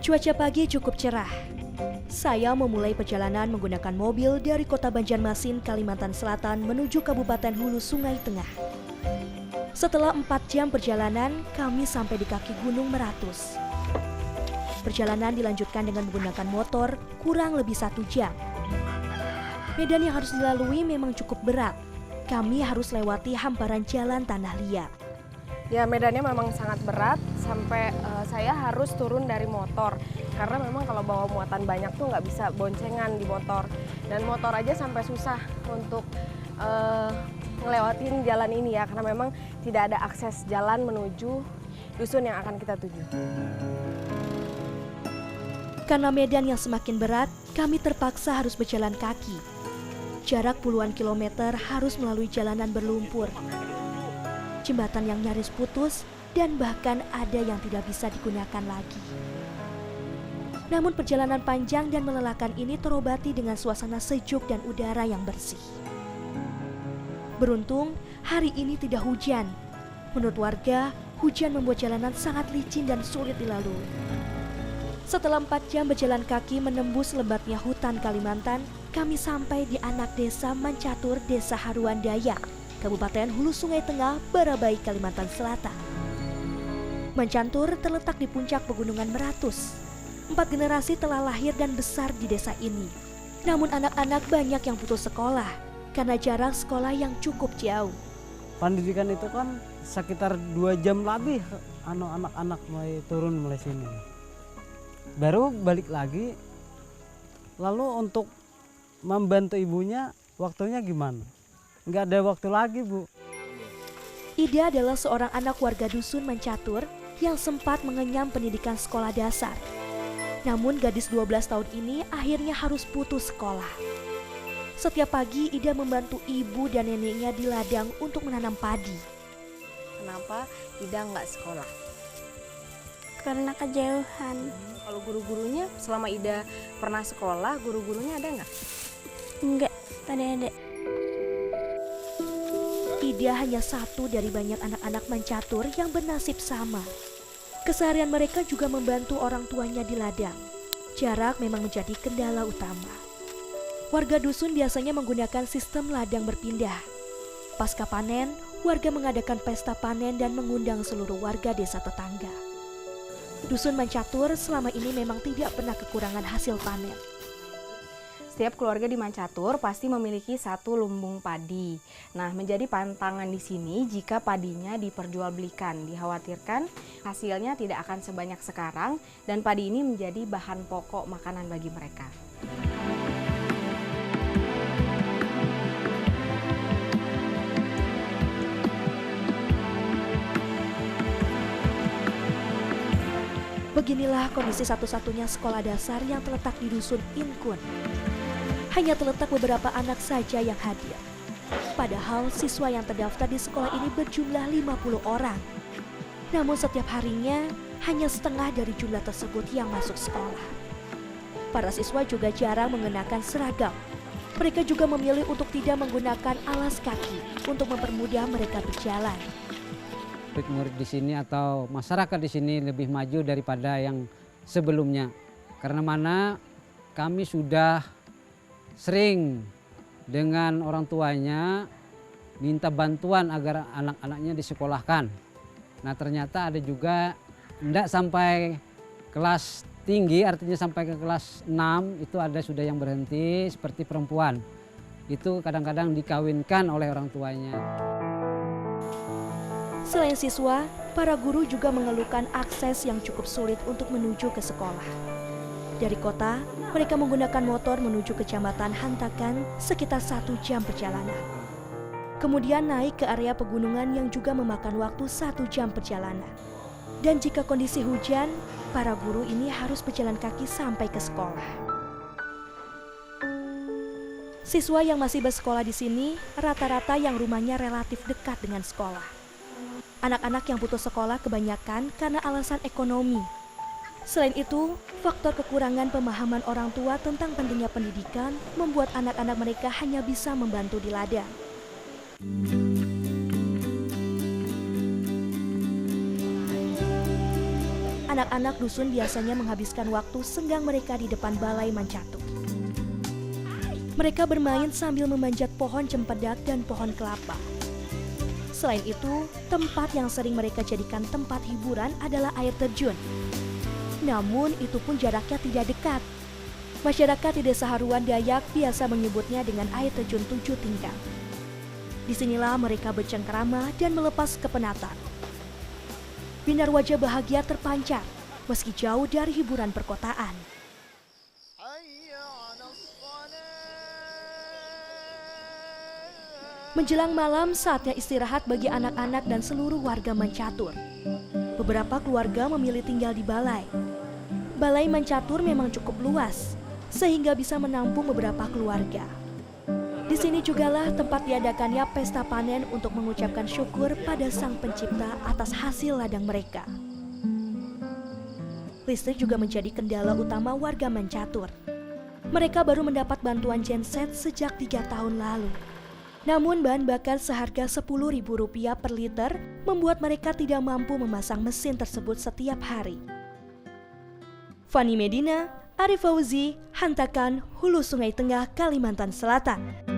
Cuaca pagi cukup cerah. Saya memulai perjalanan menggunakan mobil dari kota Banjarmasin, Kalimantan Selatan menuju Kabupaten Hulu Sungai Tengah. Setelah 4 jam perjalanan, kami sampai di kaki Gunung Meratus. Perjalanan dilanjutkan dengan menggunakan motor kurang lebih 1 jam. Medan yang harus dilalui memang cukup berat. Kami harus lewati hamparan jalan tanah liat. Ya, medannya memang sangat berat sampai saya harus turun dari motor. Karena memang kalau bawa muatan banyak tuh nggak bisa boncengan di motor. Dan motor aja sampai susah untuk ngelewatin jalan ini ya. Karena memang tidak ada akses jalan menuju dusun yang akan kita tuju. Karena medan yang semakin berat, kami terpaksa harus berjalan kaki. Jarak puluhan kilometer harus melalui jalanan berlumpur. Jembatan yang nyaris putus dan bahkan ada yang tidak bisa digunakan lagi. Namun perjalanan panjang dan melelahkan ini terobati dengan suasana sejuk dan udara yang bersih. Beruntung hari ini tidak hujan. Menurut warga, hujan membuat jalanan sangat licin dan sulit dilalui. Setelah 4 jam berjalan kaki menembus lebatnya hutan Kalimantan, kami sampai di anak desa Mancatur, Desa Haruan Dayak, Kabupaten Hulu Sungai Tengah, Barabai, Kalimantan Selatan. Mancatur terletak di puncak pegunungan Meratus. 4 generasi telah lahir dan besar di desa ini. Namun anak-anak banyak yang putus sekolah karena jarak sekolah yang cukup jauh. Pendidikan itu kan sekitar 2 jam lebih anak-anak mulai turun mulai sini. Baru balik lagi, lalu untuk membantu ibunya waktunya gimana? Nggak ada waktu lagi, Bu. Ida adalah seorang anak warga dusun Mancatur yang sempat mengenyam pendidikan sekolah dasar. Namun gadis 12 tahun ini akhirnya harus putus sekolah. Setiap pagi Ida membantu ibu dan neneknya di ladang untuk menanam padi. Kenapa Ida nggak sekolah? Karena kejauhan. Kalau guru-gurunya selama Ida pernah sekolah, guru-gurunya ada nggak? Enggak, tadi ada. Ida hanya satu dari banyak anak-anak Mancatur yang bernasib sama. Keseharian mereka juga membantu orang tuanya di ladang. Jarak memang menjadi kendala utama. Warga dusun biasanya menggunakan sistem ladang berpindah. Pasca panen, warga mengadakan pesta panen dan mengundang seluruh warga desa tetangga. Dusun Mancatur selama ini memang tidak pernah kekurangan hasil panen. Setiap keluarga di Mancatur pasti memiliki satu lumbung padi. Nah, menjadi pantangan di sini jika padinya diperjualbelikan. Dikhawatirkan hasilnya tidak akan sebanyak sekarang dan padi ini menjadi bahan pokok makanan bagi mereka. Beginilah kondisi satu-satunya sekolah dasar yang terletak di dusun Inkun. Hanya terletak beberapa anak saja yang hadir. Padahal siswa yang terdaftar di sekolah ini berjumlah 50 orang. Namun setiap harinya hanya setengah dari jumlah tersebut yang masuk sekolah. Para siswa juga jarang mengenakan seragam. Mereka juga memilih untuk tidak menggunakan alas kaki untuk mempermudah mereka berjalan. Murid di sini atau masyarakat di sini lebih maju daripada yang sebelumnya. Karena mana kami sudah sering dengan orang tuanya minta bantuan agar anak-anaknya disekolahkan. Nah, ternyata ada juga tidak sampai kelas tinggi, artinya sampai ke kelas 6 itu ada sudah yang berhenti seperti perempuan. Itu kadang-kadang dikawinkan oleh orang tuanya. Selain siswa, para guru juga mengeluhkan akses yang cukup sulit untuk menuju ke sekolah. Dari kota, mereka menggunakan motor menuju kecamatan Hantakan sekitar 1 jam perjalanan. Kemudian naik ke area pegunungan yang juga memakan waktu 1 jam perjalanan. Dan jika kondisi hujan, para guru ini harus berjalan kaki sampai ke sekolah. Siswa yang masih bersekolah di sini rata-rata yang rumahnya relatif dekat dengan sekolah. Anak-anak yang putus sekolah kebanyakan karena alasan ekonomi. Selain itu, faktor kekurangan pemahaman orang tua tentang pentingnya pendidikan membuat anak-anak mereka hanya bisa membantu di ladang. anak-anak dusun biasanya menghabiskan waktu senggang mereka di depan balai Mancatur. Mereka bermain sambil memanjat pohon cempedak dan pohon kelapa. Selain itu, tempat yang sering mereka jadikan tempat hiburan adalah air terjun. Namun itu pun jaraknya tidak dekat. Masyarakat di Desa Haruan Dayak biasa menyebutnya dengan air terjun 7 tingkat. Disinilah mereka bercengkrama dan melepas kepenatan. Binar wajah bahagia terpancar meski jauh dari hiburan perkotaan. Menjelang malam, saatnya istirahat bagi anak-anak dan seluruh warga Mancatur. Beberapa keluarga memilih tinggal di balai. Balai Mancatur memang cukup luas, sehingga bisa menampung beberapa keluarga. Di sini jugalah tempat diadakannya pesta panen untuk mengucapkan syukur pada Sang Pencipta atas hasil ladang mereka. Listrik juga menjadi kendala utama warga Mancatur. Mereka baru mendapat bantuan genset sejak 3 tahun lalu. Namun bahan bakar seharga Rp10.000 per liter membuat mereka tidak mampu memasang mesin tersebut setiap hari. Fani Medina, Arif Fauzi, Hantakan, Hulu Sungai Tengah, Kalimantan Selatan.